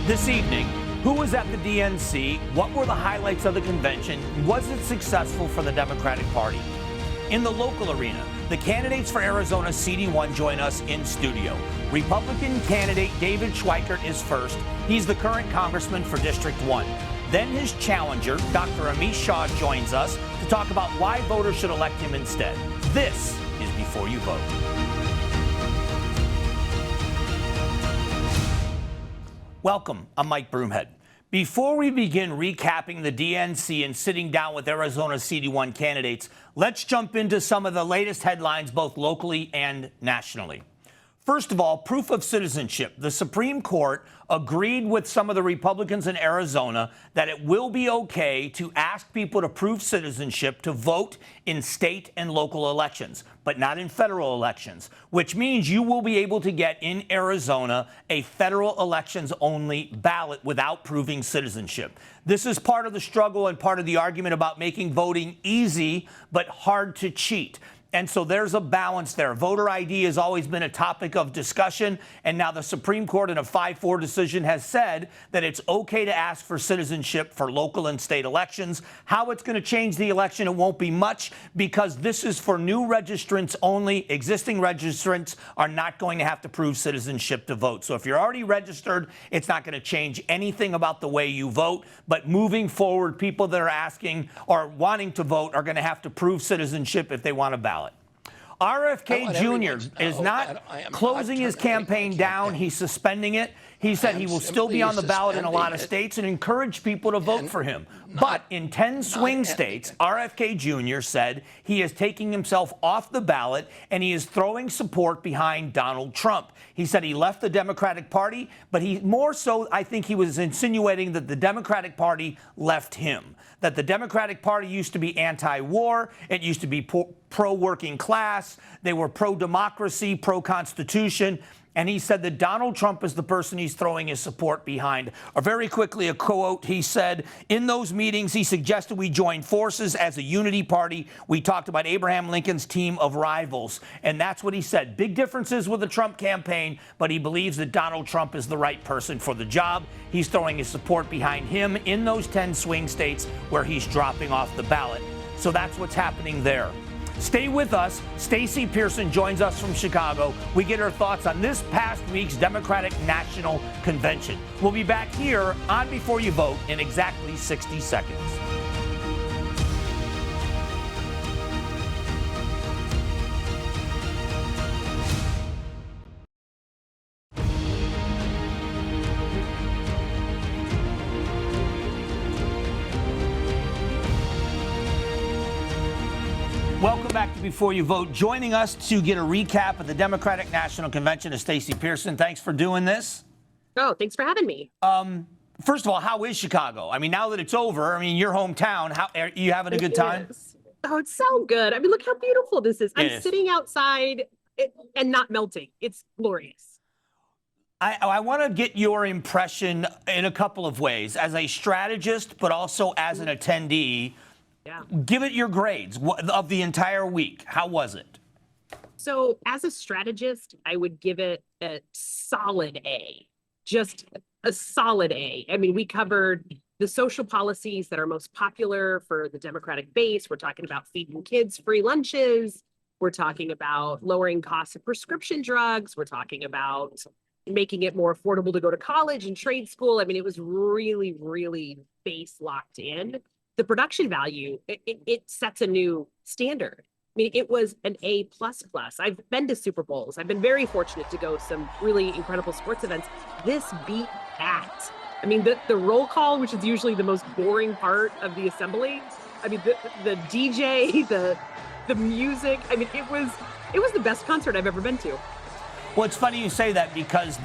This evening, who was at the DNC? What were the highlights of the convention? Was it successful for the Democratic Party? In the local arena, the candidates for Arizona CD1 join us in studio. Republican candidate David Schweikert is first. He's the current congressman for District 1. Then his challenger, Dr. Amish Shah, joins us to talk about why voters should elect him instead. This is Before You Vote. Welcome, I'm Mike Broomhead. Before we begin recapping the DNC and sitting down with Arizona CD1 candidates, let's jump into some of the latest headlines both locally and nationally. First of all, proof of citizenship. The Supreme Court agreed with some of the Republicans in Arizona that it will be okay to ask people to prove citizenship to vote in state and local elections, but not in federal elections, which means you will be able to get in Arizona a federal elections only ballot without proving citizenship. This is part of the struggle and part of the argument about making voting easy but hard to cheat. And so there's a balance there. Voter ID has always been a topic of discussion, and now the Supreme Court in a 5-4 decision has said that it's okay to ask for citizenship for local and state elections. How it's going to change the election, it won't be much, because this is for new registrants only. Existing registrants are not going to have to prove citizenship to vote. So if you're already registered, it's not going to change anything about the way you vote. But moving forward, people that are asking or wanting to vote are going to have to prove citizenship if they want a ballot. RFK Jr. is not closing his campaign down. He's suspending it. He said he will still be on the ballot in a lot of states and encourage people to vote for him. But in 10 swing states, RFK Jr. said he is taking himself off the ballot and he is throwing support behind Donald Trump. He said he left the Democratic Party, but he more so, I think he was insinuating that the Democratic Party left him. That the Democratic Party used to be anti-war, it used to be pro-working class, they were pro-democracy, pro-constitution, and he said that Donald Trump is the person he's throwing his support behind. Or very quickly, a quote, he said, in those meetings, he suggested we join forces as a unity party. We talked about Abraham Lincoln's team of rivals, and that's what he said. Big differences with the Trump campaign, but he believes that Donald Trump is the right person for the job. He's throwing his support behind him in those 10 swing states where he's dropping off the ballot. So that's what's happening there. Stay with us. Stacey Pearson joins us from Chicago. We get her thoughts on this past week's Democratic National Convention. We'll be back here on Before You Vote in exactly 60 seconds. Welcome back to Before You Vote. Joining us to get a recap of the Democratic National Convention is Stacey Pearson. Thanks for doing this. Oh, thanks for having me. First of all, how is Chicago? I mean, now that it's over, I mean, your hometown, how are you having a good time? Oh, it's so good. I mean, look how beautiful this is. I'm sitting outside and not melting. It's glorious. I want to get your impression in a couple of ways, as a strategist, but also as an attendee. Yeah. Give it your grades of the entire week. How was it? So as a strategist, I would give it a solid A, just a solid A. I mean, we covered the social policies that are most popular for the Democratic base. We're talking about feeding kids free lunches. We're talking about lowering costs of prescription drugs. We're talking about making it more affordable to go to college and trade school. I mean, it was really, really base locked in. The production value, it sets a new standard. I mean, it was an A++. I've been to Super Bowls. I've been very fortunate to go to some really incredible sports events. This beat that. I mean, the roll call, which is usually the most boring part of the assembly. I mean, the DJ, the music. I mean, it was the best concert I've ever been to. Well, it's funny you say that because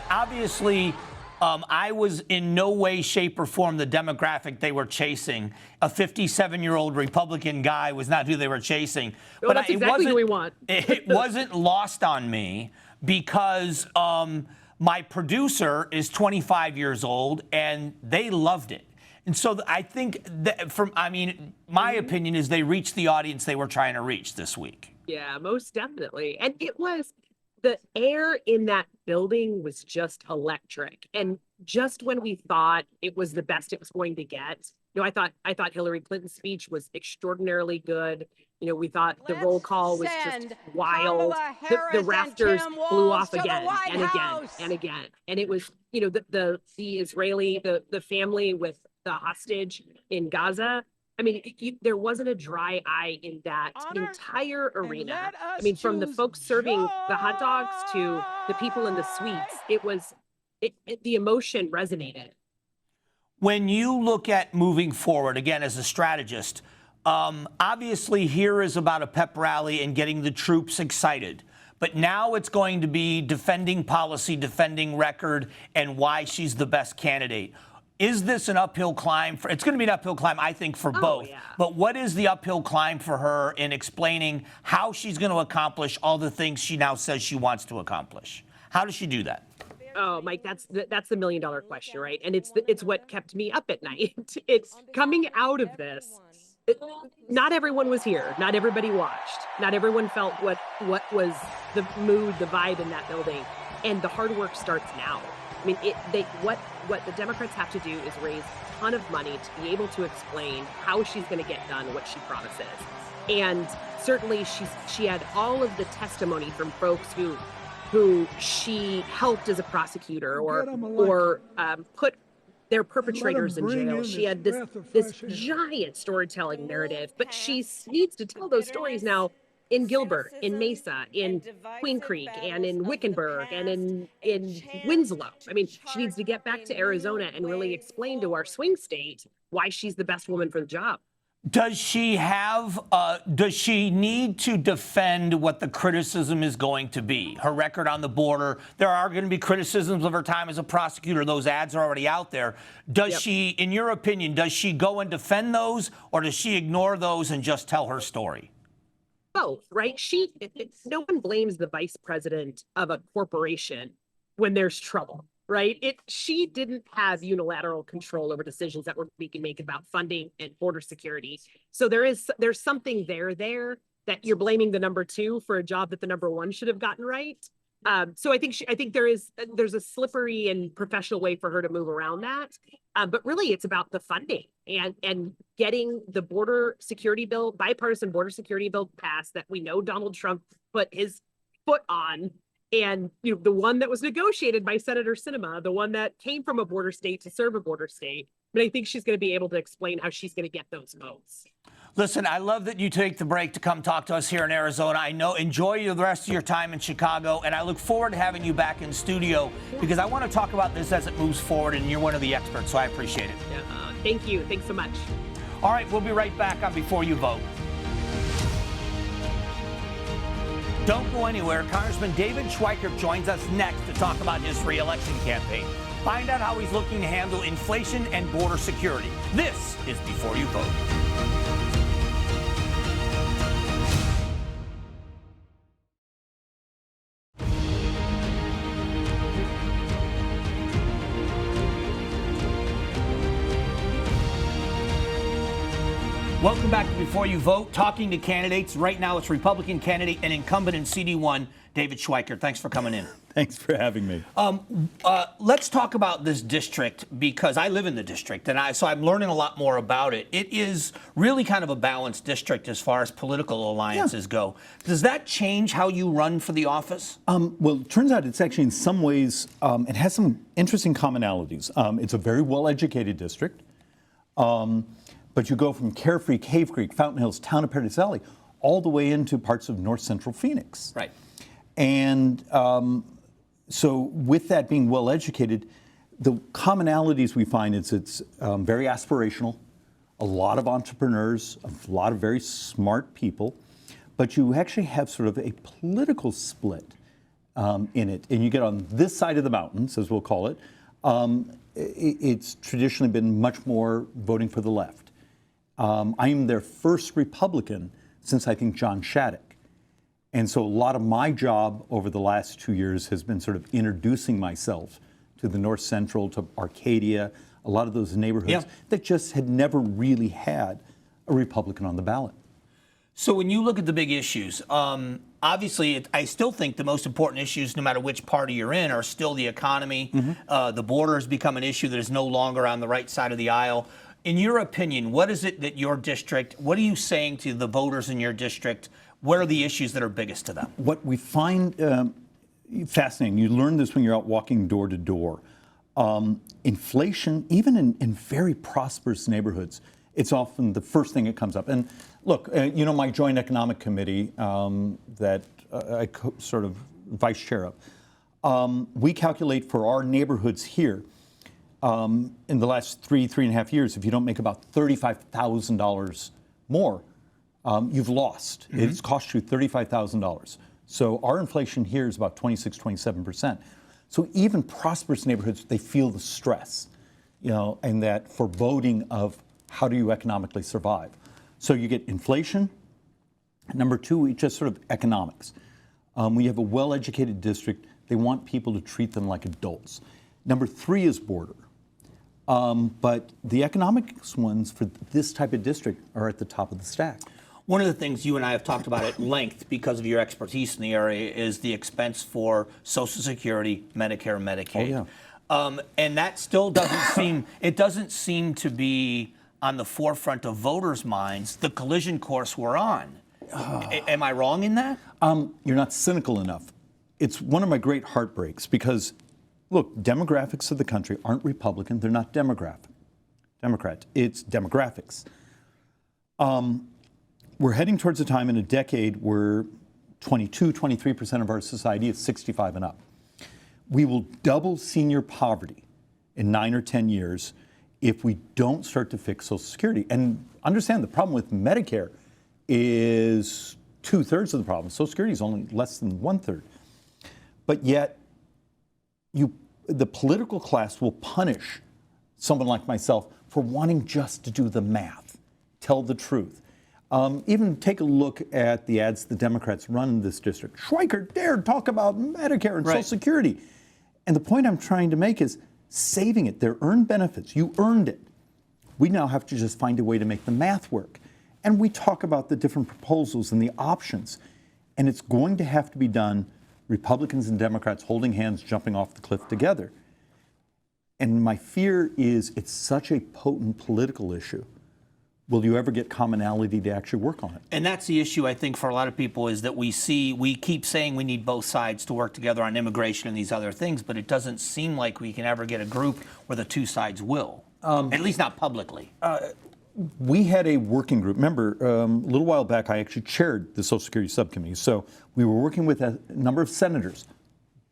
obviously. I was in no way, shape, or form the demographic they were chasing. A 57-year-old Republican guy was not who they were chasing. Well, but that's exactly who we want. It wasn't lost on me because my producer is 25 years old, and they loved it. And so I think that my opinion is they reached the audience they were trying to reach this week. Yeah, most definitely. And it was the air in that building was just electric. And just when we thought it was the best it was going to get, I thought Hillary Clinton's speech was extraordinarily good. We thought the roll call was just wild. The rafters blew off again and again and again. And it was, the Israeli, the family with the hostage in Gaza. I mean, there wasn't a dry eye in that entire arena. I mean, from the folks serving the hot dogs to the people in the suites, the emotion resonated. When you look at moving forward, again, as a strategist, obviously here is about a pep rally and getting the troops excited. But now it's going to be defending policy, defending record, and why she's the best candidate. Is this an uphill climb? It's going to be an uphill climb, I think, for both. Yeah. But what is the uphill climb for her in explaining how she's going to accomplish all the things she now says she wants to accomplish? How does she do that? Oh, Mike, that's the $1 million question, right? And it's what kept me up at night. It's coming out of this. Not everyone was here. Not everybody watched. Not everyone felt what was the mood, the vibe in that building. And the hard work starts now. I mean, what the Democrats have to do is raise a ton of money to be able to explain how she's going to get done what she promises. And certainly she had all of the testimony from folks who she helped as a prosecutor or put their perpetrators in jail. She had this giant storytelling narrative, but she needs to tell those stories now in Gilbert, in Mesa, in Queen Creek, and in Wickenburg, and in Winslow. I mean, she needs to get back to Arizona and really explain to our swing state why she's the best woman for the job. Does she need to defend what the criticism is going to be? Her record on the border. There are going to be criticisms of her time as a prosecutor. Those ads are already out there. Does she, in your opinion, does she go and defend those, or does she ignore those and just tell her story? Both, right? No one blames the vice president of a corporation when there's trouble, right? She didn't have unilateral control over decisions that we can make about funding and border security. So there's something there that you're blaming the number two for a job that the number one should have gotten right. So I think there's a slippery and professional way for her to move around that. But really, it's about the funding and getting the bipartisan border security bill passed that we know Donald Trump put his foot on. And the one that was negotiated by Senator Sinema, the one that came from a border state to serve a border state. But I think she's going to be able to explain how she's going to get those votes. Listen, I love that you take the break to come talk to us here in Arizona. Enjoy the rest of your time in Chicago, and I look forward to having you back in studio because I want to talk about this as it moves forward, and you're one of the experts, so I appreciate it. Thank you. Thanks so much. All right, we'll be right back on Before You Vote. Don't go anywhere. Congressman David Schweikert joins us next to talk about his re-election campaign. Find out how he's looking to handle inflation and border security. This is Before You Vote. Welcome back to Before You Vote, talking to candidates. Right now it's Republican candidate and incumbent in CD1, David Schweikert. Thanks for coming in. Thanks for having me. Let's talk about this district because I live in the district, and so I'm learning a lot more about it. It is really kind of a balanced district as far as political alliances go. Does that change how you run for the office? Well, it turns out it's actually in some ways, it has some interesting commonalities. It's a very well-educated district. But you go from Carefree, Cave Creek, Fountain Hills, Town of Paradise Valley, all the way into parts of north central Phoenix. Right. And so with that being well educated, the commonalities we find is it's very aspirational, a lot of entrepreneurs, a lot of very smart people, but you actually have sort of a political split in it. And you get on this side of the mountains, as we'll call it, it's traditionally been much more voting for the left. I am their first Republican since I think John Shattuck. And so a lot of my job over the last 2 years has been sort of introducing myself to the North Central, to Arcadia, a lot of those neighborhoods that just had never really had a Republican on the ballot. So when you look at the big issues, obviously, I still think the most important issues, no matter which party you're in, are still the economy. The border has become an issue that is no longer on the right side of the aisle. In your opinion, what is it that your district, what are you saying to the voters in your district? What are the issues that are biggest to them? What we find fascinating, you learn this when you're out walking door to door. Inflation, even in very prosperous neighborhoods, it's often the first thing that comes up. And look, my joint economic committee that I sort of vice chair of, we calculate for our neighborhoods here in the last three and a half years, if you don't make about $35,000 more, you've lost. It's cost you $35,000. So our inflation here is about 26, 27%. So even prosperous neighborhoods, they feel the stress, and that foreboding of how do you economically survive. So you get inflation. Number two, it's just sort of economics. When you have a well-educated district, they want people to treat them like adults. Number three is border. But the economics ones for this type of district are at the top of the stack. One of the things you and I have talked about at length because of your expertise in the area is the expense for Social Security, Medicare, Medicaid. Oh, yeah. And that still doesn't seem to be on the forefront of voters' minds, the collision course we're on. Am I wrong in that? You're not cynical enough. It's one of my great heartbreaks because, look, demographics of the country aren't Republican. They're not Democrat. It's demographics. We're heading towards a time in a decade where 23% of our society is 65 and up. We will double senior poverty in 9 or 10 years if we don't start to fix Social Security. And understand the problem with Medicare is 2/3 of the problem. Social Security is only less than 1/3. But yet, the political class will punish someone like myself for wanting just to do the math, tell the truth. Even take a look at the ads the Democrats run in this district. Schweikert dared talk about Medicare and Social Security. And the point I'm trying to make is saving it. They're earned benefits. You earned it. We now have to just find a way to make the math work. And we talk about the different proposals and the options. And it's going to have to be done, Republicans and Democrats holding hands, jumping off the cliff together. And my fear is it's such a potent political issue. Will you ever get commonality to actually work on it? And that's the issue, I think, for a lot of people is that we keep saying we need both sides to work together on immigration and these other things, but it doesn't seem like we can ever get a group where the two sides will, at least not publicly. We had a working group. Remember, a little while back, I actually chaired the Social Security subcommittee. So we were working with a number of senators,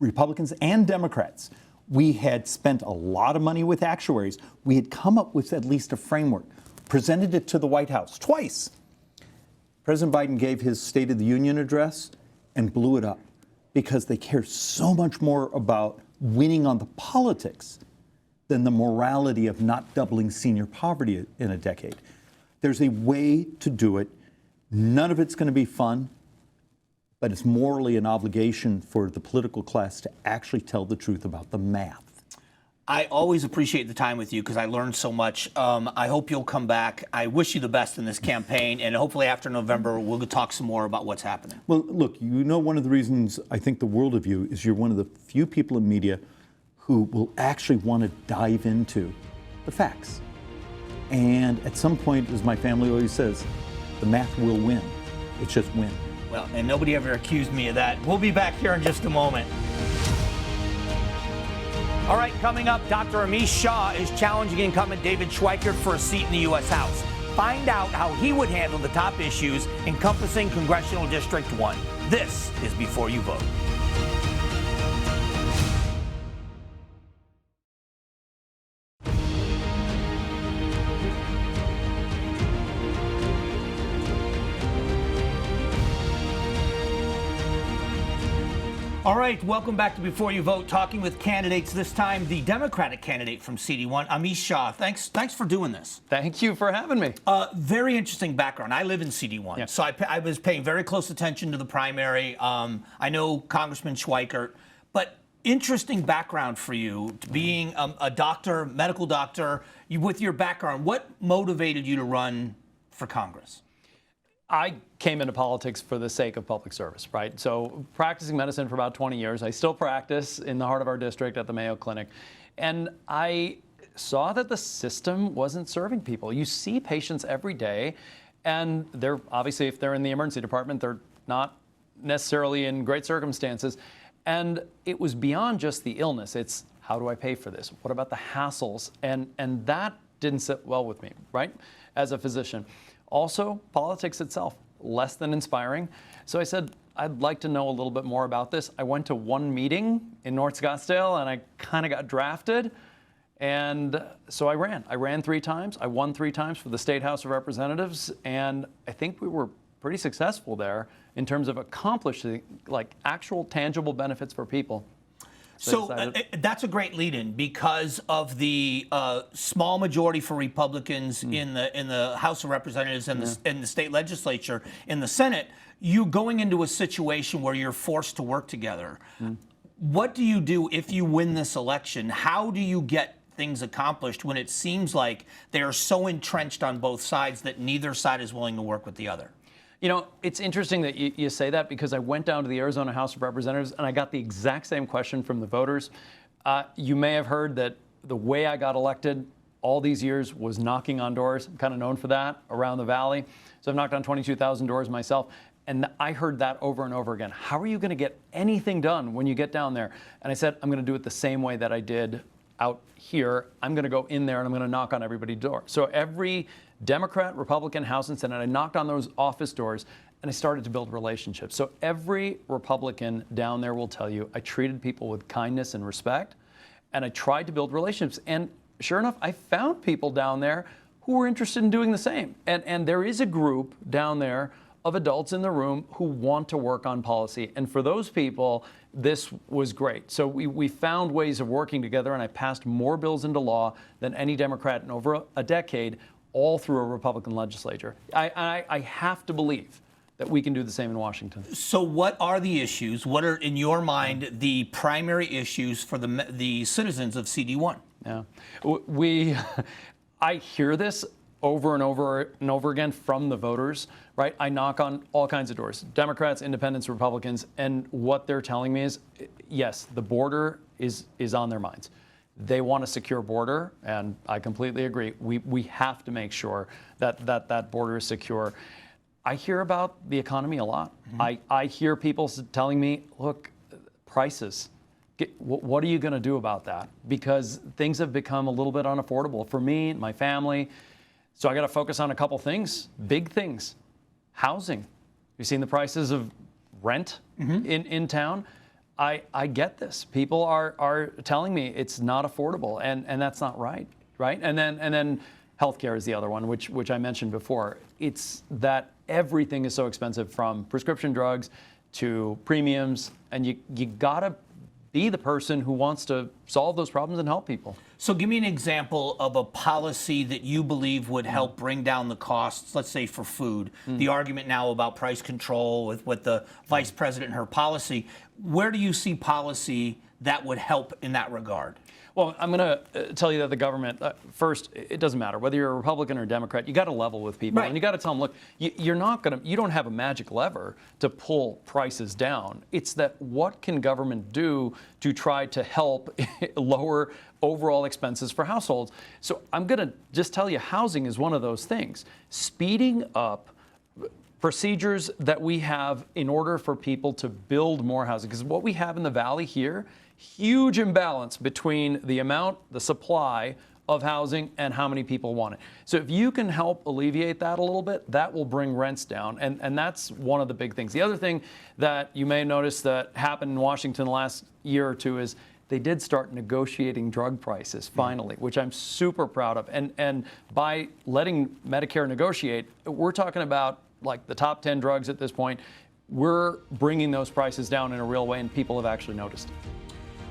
Republicans and Democrats. We had spent a lot of money with actuaries. We had come up with at least a framework. Presented it to the White House twice. President Biden gave his State of the Union address and blew it up because they care so much more about winning on the politics than the morality of not doubling senior poverty in a decade. There's a way to do it. None of it's going to be fun, but it's morally an obligation for the political class to actually tell the truth about the math. I always appreciate the time with you because I learned so much. I hope you'll come back. I wish you the best in this campaign, and hopefully after November, we'll talk some more about what's happening. Well, look, one of the reasons I think the world of you is you're one of the few people in media who will actually want to dive into the facts. And at some point, as my family always says, the math will win. It's just win. Well, and nobody ever accused me of that. We'll be back here in just a moment. All right, coming up, Dr. Amish Shah is challenging incumbent David Schweikert for a seat in the U.S. House. Find out how he would handle the top issues encompassing Congressional District 1. This is Before You Vote. All right, welcome back to Before You Vote, talking with candidates, this time the Democratic candidate from CD1, Amish Shah. Thanks for doing this. Thank you for having me. Very interesting background. I live in CD1, so I was paying very close attention to the primary. I know Congressman Schweikert, but interesting background for you, being a doctor, medical doctor, with your background. What motivated you to run for Congress? I came into politics for the sake of public service, right? So practicing medicine for about 20 years, I still practice in the heart of our district at the Mayo Clinic. And I saw that the system wasn't serving people. You see patients every day, and they're obviously, if they're in the emergency department, they're not necessarily in great circumstances. And it was beyond just the illness. It's, how do I pay for this? What about the hassles? And that didn't sit well with me, right, as a physician. Also, politics itself, less than inspiring. So I said, I'd like to know a little bit more about this. I went to one meeting in North Scottsdale, and I kind of got drafted. And so I ran. I ran 3 times. I won 3 times for the State House of Representatives. And I think we were pretty successful there in terms of accomplishing like actual tangible benefits for people. So that's a great lead-in because of the small majority for Republicans in the House of Representatives and the state legislature. In the Senate, you going into a situation where you're forced to work together. What do you do if you win this election? How do you get things accomplished when it seems like they are so entrenched on both sides that neither side is willing to work with the other? You know, it's interesting that you say that because I went down to the Arizona House of Representatives and I got the exact same question from the voters. You may have heard that the way I got elected all these years was knocking on doors. I'm kind of known for that around the valley. So I've knocked on 22,000 doors myself. And I heard that over and over again. How are you going to get anything done when you get down there? And I said, I'm going to do it the same way that I did out here. I'm going to go in there and I'm going to knock on everybody's door. So every Democrat, Republican, House and Senate, I knocked on those office doors and I started to build relationships. So every Republican down there will tell you I treated people with kindness and respect and I tried to build relationships. And sure enough, I found people down there who were interested in doing the same. And there is a group down there of adults in the room who want to work on policy. And for those people, this was great. So we found ways of working together, and I passed more bills into law than any Democrat in over a decade, all through a Republican legislature. I have to believe that we can do the same in Washington. So what are the issues? What are, in your mind, the primary issues for the citizens of CD1? Yeah, I hear this over and over and over again from the voters, right? I knock on all kinds of doors, Democrats, independents, Republicans, and what they're telling me is, yes, the border is on their minds. They want a secure border, and I completely agree. We have to make sure that border is secure. I hear about the economy a lot. I hear people telling me, look, prices. What are you going to do about that? Because things have become a little bit unaffordable for me, my family. So I got to focus on a couple things, big things. Housing. You've seen the prices of rent in town. I get this. People are telling me it's not affordable, and that's not right, right? And then healthcare is the other one, which I mentioned before. It's that everything is so expensive, from prescription drugs to premiums, and you gotta be the person who wants to solve those problems and help people. So give me an example of a policy that you believe would help bring down the costs, let's say for food. The argument now about price control with the vice president and her policy. Where do you see policy that would help in that regard? Well, I'm going to tell you that the government, first, it doesn't matter whether you're a Republican or a Democrat. You got to level with people, and you got to tell them, look, you don't have a magic lever to pull prices down. It's that what can government do to try to help lower overall expenses for households? So I'm going to just tell you, housing is one of those things. Speeding up procedures that we have in order for people to build more housing, because what we have in the Valley here, huge imbalance between the supply of housing and how many people want it. So if you can help alleviate that a little bit, that will bring rents down. And that's one of the big things. The other thing that you may notice that happened in Washington the last year or two is they did start negotiating drug prices finally, which I'm super proud of. And by letting Medicare negotiate, we're talking about like the top 10 drugs at this point. We're bringing those prices down in a real way, and people have actually noticed.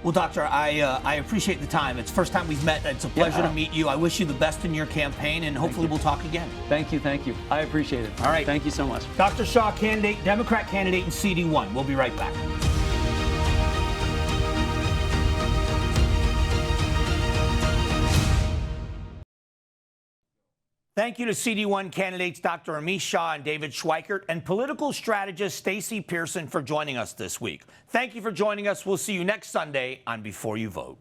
Well, Doctor, I appreciate the time. It's the first time we've met. It's a pleasure to meet you. I wish you the best in your campaign, and hopefully we'll talk again. Thank you. I appreciate it. All right. Thank you so much. Dr. Shah, Democrat candidate in CD1. We'll be right back. Thank you to CD1 candidates Dr. Amish Shah and David Schweikert and political strategist Stacey Pearson for joining us this week. Thank you for joining us. We'll see you next Sunday on Before You Vote.